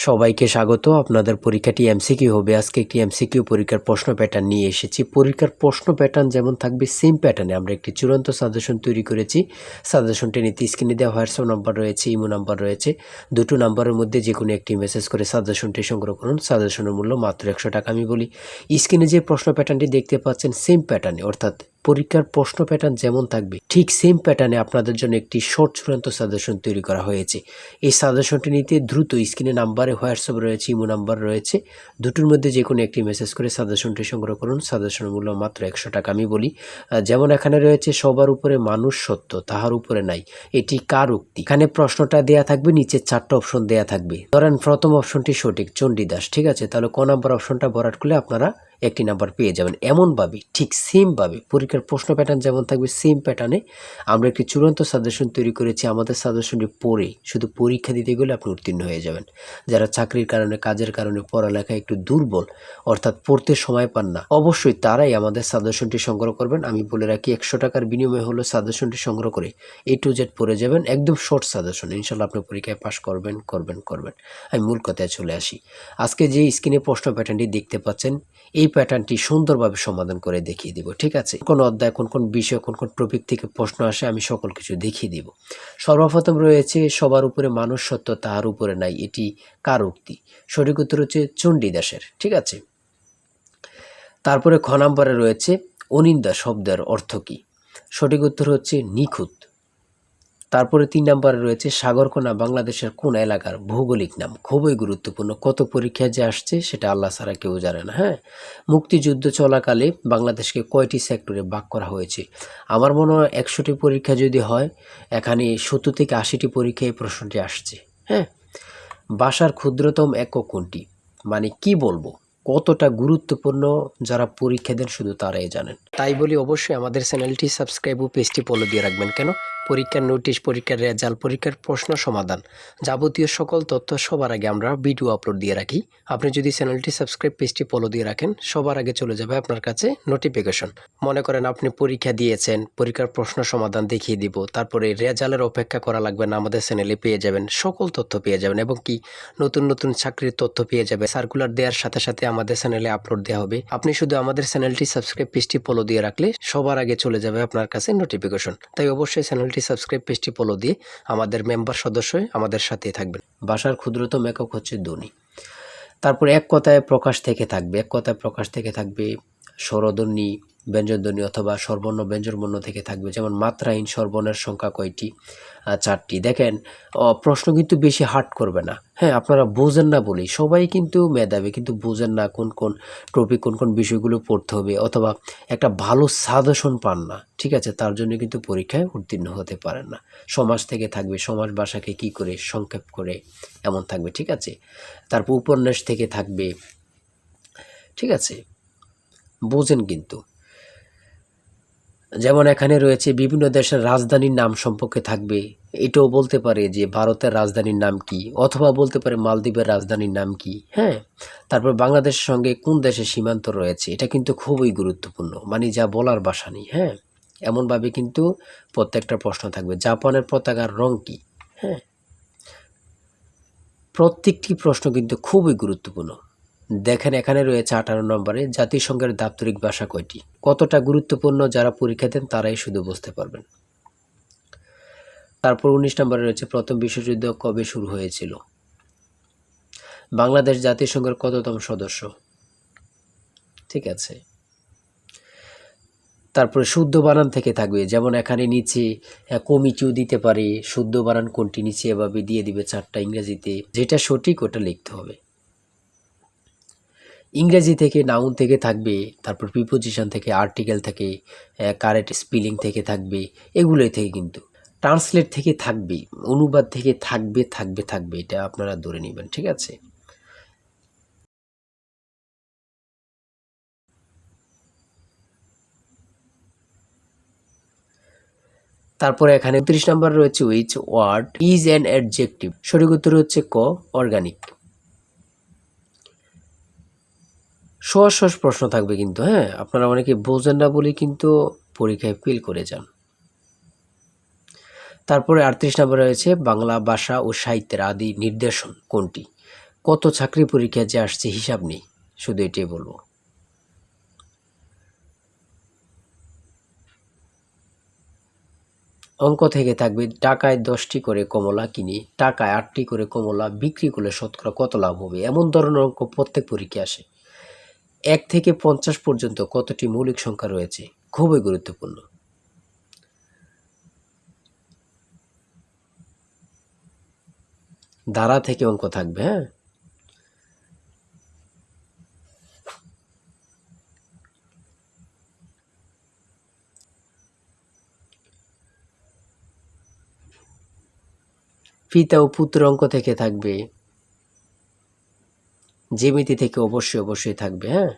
সবাইকে স্বাগত। আপনাদের পরীক্ষাটি এমসিকিউ হবে। আজকে একটি এমসিকিউ পরীক্ষার প্রশ্ন প্যাটার্ন নিয়ে এসেছি। পরীক্ষার প্রশ্ন প্যাটার্ন যেমন থাকবে সেম প্যাটার্নে আমরা একটি চূড়ান্ত সাজেশন তৈরি করেছি। সাজেশনটি নিতে স্ক্রিনে দেওয়া হোয়াটসঅ্যাপ নাম্বার রয়েছে, ইমো নাম্বার রয়েছে। দুটো নাম্বারের মধ্যে যে কোনো একটি মেসেজ করে সাজেশনটি সংগ্রহ করুন। সাজেশনের মূল্য মাত্র 100 টাকা। আমি বলি স্ক্রিনে যে প্রশ্ন প্যাটার্নটি দেখতে পাচ্ছেন সেম প্যাটার্নে, অর্থাৎ পরীক্ষার প্রশ্ন প্যাটার্ন যেমন থাকবে ঠিক সেম প্যাটার্নে আপনাদের জন্য একটি শর্ট চূড়ান্ত সাজেশন তৈরি করা হয়েছে। এই সাজেশনটি নিতে দ্রুত স্ক্রিনে নাম্বারে হোয়াটসঅ্যাপ রয়েছে, ইমো নাম্বার রয়েছে, দুটোর মধ্যে যে কোনো একটি মেসেজ করে সাজেশনটি সংগ্রহ করুন। সাজেশনের মূল্য মাত্র 100 টাকা। আমি বলি যেমন এখানে রয়েছে সবার উপরে মানুষ সত্য, তাহার উপরে নাই, এটি কার উক্তি? এখানে প্রশ্নটা দেয়া থাকবে, নিচে 4টা অপশন দেয়া থাকবে। ধরেন প্রথম অপশনটি সঠিক, চণ্ডীদাস, ঠিক আছে, তাহলে ক নাম্বার অপশনটা ভরাট করলে আপনারা একটি নাম্বার পেয়ে যাবেন। এমনভাবে ঠিক সেমভাবে পরীক্ষার প্রশ্ন প্যাটার্ন যেমন থাকবে সেম প্যাটার্নে আমরা একটি চূড়ান্ত সাজেশন তৈরি করেছি। আমাদের সাজেশনটি পড়ে শুধু পরীক্ষা দিতে গেলে আপনি উত্তীর্ণ হয়ে যাবেন। যারা চাকরির কারণে, কাজের কারণে পড়ালেখায় একটু দুর্বল, অর্থাৎ পড়তে সময় পান না, অবশ্যই তারাই আমাদের সাজেশনটি সংগ্রহ করবেন। আমি বলে রাখি 100 টাকার বিনিময়ে হলো সাজেশনটি সংগ্রহ করে A to Z পড়ে যাবেন। একদম শর্ট সাজেশন, ইনশাল্লাহ আপনি পরীক্ষায় পাশ করবেন। আমি মূল কথায় চলে আসি। আজকে যে স্ক্রিনে প্রশ্ন প্যাটার্নটি দেখতে পাচ্ছেন এই প্যাটার্নটি সুন্দরভাবে সমাধান করে দেখিয়ে দিব, ঠিক আছে? কোন অধ্যায়, কোন বিষয়, কোন টপিক থেকে প্রশ্ন আসে আমি সকল কিছু দেখিয়ে দিব। সর্বপ্রথম রয়েছে সবার উপরে মানুষ সত্য, তাহার উপরে নাই, এটি কার উক্তি? সঠিক উত্তর হচ্ছে চণ্ডীদাসের, ঠিক আছে। তারপরে খ নম্বরে রয়েছে অনিন্দা শব্দের অর্থ কী? সঠিক উত্তর হচ্ছে নিখুঁত। তারপরে 3 নম্বরে রয়েছে সাগরকোনা বাংলাদেশের কোন এলাকার ভৌগোলিক নাম? খুবই গুরুত্বপূর্ণ, কত পরীক্ষায় যে আসছে সেটা আল্লাহ ছাড়া কেউ জানে না। হ্যাঁ, মুক্তিযুদ্ধ চলাকালে বাংলাদেশকে কয়টি সেক্টরে ভাগ করা হয়েছে? আমার মনে হয় 100টি পরীক্ষা যদি হয় এখানে 70 থেকে 80টি পরীক্ষায় এই প্রশ্নটি আসছে। হ্যাঁ, ভাষার ক্ষুদ্রতম একক কোনটি? মানে কি বলবো, কতটা গুরুত্বপূর্ণ যারা পরীক্ষা দেন শুধু তারাই জানেন। তাই বলি অবশ্যই আমাদের চ্যানেলটি সাবস্ক্রাইব ও পেজটি ফলো দিয়ে রাখবেন। কেন? পরীক্ষার নোটিশ, পরীক্ষার রেজাল্ট, পরীক্ষার প্রশ্ন সমাধান, যাবতীয় সকল তথ্য সবার আগে আমরা ভিডিও আপলোড দিয়ে রাখি। আপনি যদি চ্যানেলটি সাবস্ক্রাইব, পেজটি ফলো দিয়ে রাখেন, সবার আগে চলে যাবে আপনার কাছে নোটিফিকেশন। মনে করেন আপনি পরীক্ষা দিয়েছেন, পরীক্ষার প্রশ্ন সমাধান দেখিয়ে দিব, তারপরে রেজাল্টের অপেক্ষা করা লাগবে না, আমাদের চ্যানেলে পেয়ে যাবেন, সকল তথ্য পেয়ে যাবেন, এবং কি নতুন নতুন চাকরির তথ্য পেয়ে যাবে। সার্কুলার দেওয়ার সাথে সাথে আমাদের চ্যানেলে আপলোড দেওয়া হবে। আপনি শুধু আমাদের চ্যানেলটি সাবস্ক্রাইব, পেজটি ফলো দিয়ে রাখলে সবার আগে চলে যাবে আপনার কাছে নোটিফিকেশন। তাই অবশ্যই চ্যানেলটি সাবস্ক্রাইব, পেজটি ফলো দিয়ে আমাদের মেম্বার সদস্য হয়ে আমাদের সাথেই থাকবেন। ভাষার ক্ষুদ্রতম একক হচ্ছে ধ্বনি। তারপর এক কথায় প্রকাশ থেকে থাকবে, এক কথায় প্রকাশ থেকে থাকবে স্বরধ্বনি, ব্যঞ্জনধ্বনি অথবা স্বরবর্ণ ব্যঞ্জনবর্ণ থেকে থাকবে। যেমন মাত্রাহীন স্বরবর্ণের সংখ্যা কয়টি? 4টি। দেখেন প্রশ্ন কিন্তু বেশি হার্ড করবে না। হ্যাঁ, আপনারা বোঝেন না বলেই সবাই কিন্তু মেধাবী, কিন্তু বোঝেন না কোন টপিক, কোন বিষয়গুলো পড়তে হবে, অথবা একটা ভালো সাজেশন পান না, ঠিক আছে, তার জন্য কিন্তু পরীক্ষায় উত্তীর্ণ হতে পারেন না। সমাজ থেকে থাকবে, সমাজ ভাষাকে কি করে সংক্ষেপ করে এমন থাকবে, ঠিক আছে। তারপর উপন্যাস থেকে থাকবে, ঠিক আছে, বোঝেন কিন্তু। যেমন এখানে রয়েছে বিভিন্ন দেশের রাজধানীর নাম সম্পর্কে থাকবে, এটাও বলতে পারে যে ভারতের রাজধানীর নাম কি, অথবা বলতে পারে মালদ্বীপের রাজধানীর নাম কি। হ্যাঁ, তারপর বাংলাদেশের সঙ্গে কোন দেশের সীমান্ত রয়েছে, এটা কিন্তু খুবই গুরুত্বপূর্ণ, মানে যা বলার ভাষা নেই। হ্যাঁ, এমনভাবে কিন্তু প্রত্যেকটা প্রশ্ন থাকবে। জাপানের পতাকার রং কি? হ্যাঁ, প্রত্যেকটি প্রশ্ন কিন্তু খুবই গুরুত্বপূর্ণ। দেখেন এখানে রয়েছে 18 নম্বরে জাতিসংঘের দাপ্তরিক ভাষা কয়টি? কতটা গুরুত্বপূর্ণ যারা পরীক্ষা দেন তারাই শুধু বুঝতে পারবেন। তারপর 19 নম্বরে রয়েছে প্রথম বিশ্বযুদ্ধ কবে শুরু হয়েছিল? বাংলাদেশ জাতিসংঘের কততম সদস্য? ঠিক আছে। তারপরে শুদ্ধ বানান থেকে থাকবে, যেমন এখানে নিচে কমিটিও দিতে পারে, শুদ্ধ বানান কোনটি নিচে এভাবে দিয়ে দিবে 4টা ইংরেজিতে, যেটা সঠিক ওটা লিখতে হবে। ইংরেজি থেকে নাউন থেকে থাকবে, তারপর প্রিপোজিশন থেকে, আর্টিকেল থেকে, কারেক্ট স্পেলিং থেকে থাকবে, এগুলোই থেকে কিন্তু ট্রান্সলেট থেকে থাকবে, অনুবাদ থেকে থাকবে, এটা আপনারা ধরে নেবেন, ঠিক আছে। তারপরে এখানে 30 নম্বর রয়েছে which word is an adjective? সঠিক উত্তর হচ্ছে ক, অর্গানিক। সহজ সহজ প্রশ্ন থাকবে কিন্তু, হ্যাঁ, আপনারা অনেকে বোঝেন না বলে কিন্তু পরীক্ষায় ফেল করে যান। তারপরে 38 নম্বরে রয়েছে বাংলা ভাষা ও সাহিত্যের আদি নির্দেশন কোনটি? কত চাকরি পরীক্ষা যে আসছে হিসাব নেই, শুধু এটাই বলবো। অঙ্ক থেকে থাকবে টাকায় 10টি করে কমলা কিনি, টাকায় 8টি করে কমলা বিক্রি করলে শতকরা কত লাভ হবে, এমন ধরনের অঙ্ক প্রত্যেক পরীক্ষায় আসে। 1 থেকে 50 পর্যন্ত কতটি মৌলিক সংখ্যা রয়েছে, খুবই গুরুত্বপূর্ণ। ধারা থেকে অঙ্ক থাকবে, হ্যাঁ। পিতা ও পুত্র অঙ্ক থেকে থাকবে, জ্যামিতি থেকে অবশ্যই থাকবে, হ্যাঁ।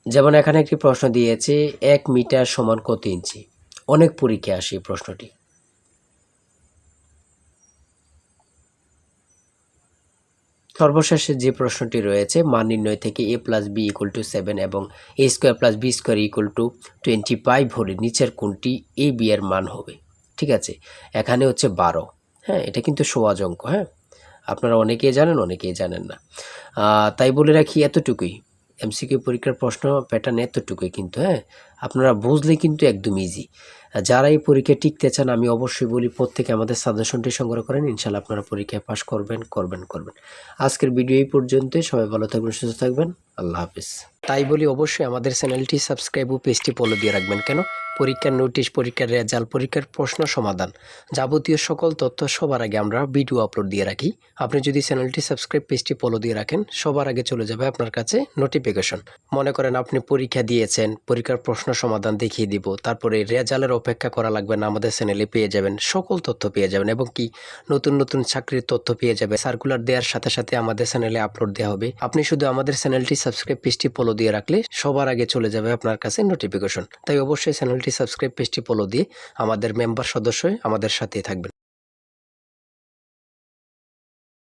যেমন এখানে একটি প্রশ্ন দিয়েছে 1 মিটার সমান কত ইঞ্চি, অনেক পরীক্ষায় আসে এই প্রশ্নটি। সর্বশেষে যে প্রশ্নটি রয়েছে মান নির্ণয় থেকে a + b = 7 এবং a² + b² = 25 হলে নিচের কোনটি a b এর মান হবে। ঠিক আছে, এখানে হচ্ছে 12, হ্যাঁ। এটা কিন্তু সহজ অঙ্ক, হ্যাঁ। আপনারা অনেকেই জানেন, অনেকেই জানেন না। তাই বলে রাখি এতটুকুই, এমসিকিউ পরীক্ষার প্রশ্ন প্যাটার্ন এতটুকুই কিন্তু, হ্যাঁ। আপনারা বুঝলে কিন্তু একদম ইজি। যারা এই পরীক্ষায় টিকতে চান আমি অবশ্যই বলি প্রত্যেকে আমাদের সাজেশনটি সংগ্রহ করেন, ইনশাল্লাহ আপনারা পরীক্ষায় পাশ করবেন। আজকের ভিডিও এই পর্যন্তই। সবাই ভালো থাকবেন, সুস্থ থাকবেন। আল্লাহ হাফিজ। তাই বলি অবশ্যই আমাদের চ্যানেলটি সাবস্ক্রাইব ও পেজটি ফলো দিয়ে রাখবেন। কেন? পরীক্ষার নোটিশ, পরীক্ষার রেজাল্ট, পরীক্ষার প্রশ্ন সমাধান, যাবতীয় সকল তথ্য সবার আগে আমরা ভিডিও আপলোড দিয়ে রাখি। আপনি যদি চ্যানেলটি সাবস্ক্রাইব, পেজটি ফলো দিয়ে রাখেন, সবার আগে চলে যাবে আপনার কাছে নোটিফিকেশন। মনে করেন আপনি পরীক্ষা দিয়েছেন, পরীক্ষার প্রশ্ন সমাধান দেখিয়ে দিব, তারপরে রেজাল্টের অপেক্ষা করা লাগবে না, আমাদের চ্যানেলে পেয়ে যাবেন, সকল তথ্য পেয়ে যাবেন এবং কি নতুন চাকরির তথ্য পেয়ে যাবে। সার্কুলার দেওয়ার সাথে সাথে আমাদের চ্যানেলে আপলোড দেওয়া হবে। আপনি শুধু আমাদের চ্যানেলটি সাবস্ক্রাইব, পেজটি ফলো দিয়ে রাখলে সবার আগে চলে যাবে আপনার কাছে নোটিফিকেশন। তাই অবশ্যই চ্যানেলটি সাবস্ক্রাইব, পেজটি ফলো দিয়ে আমাদের মেম্বার সদস্য হয়ে আমাদের সাথেই থাকবেন।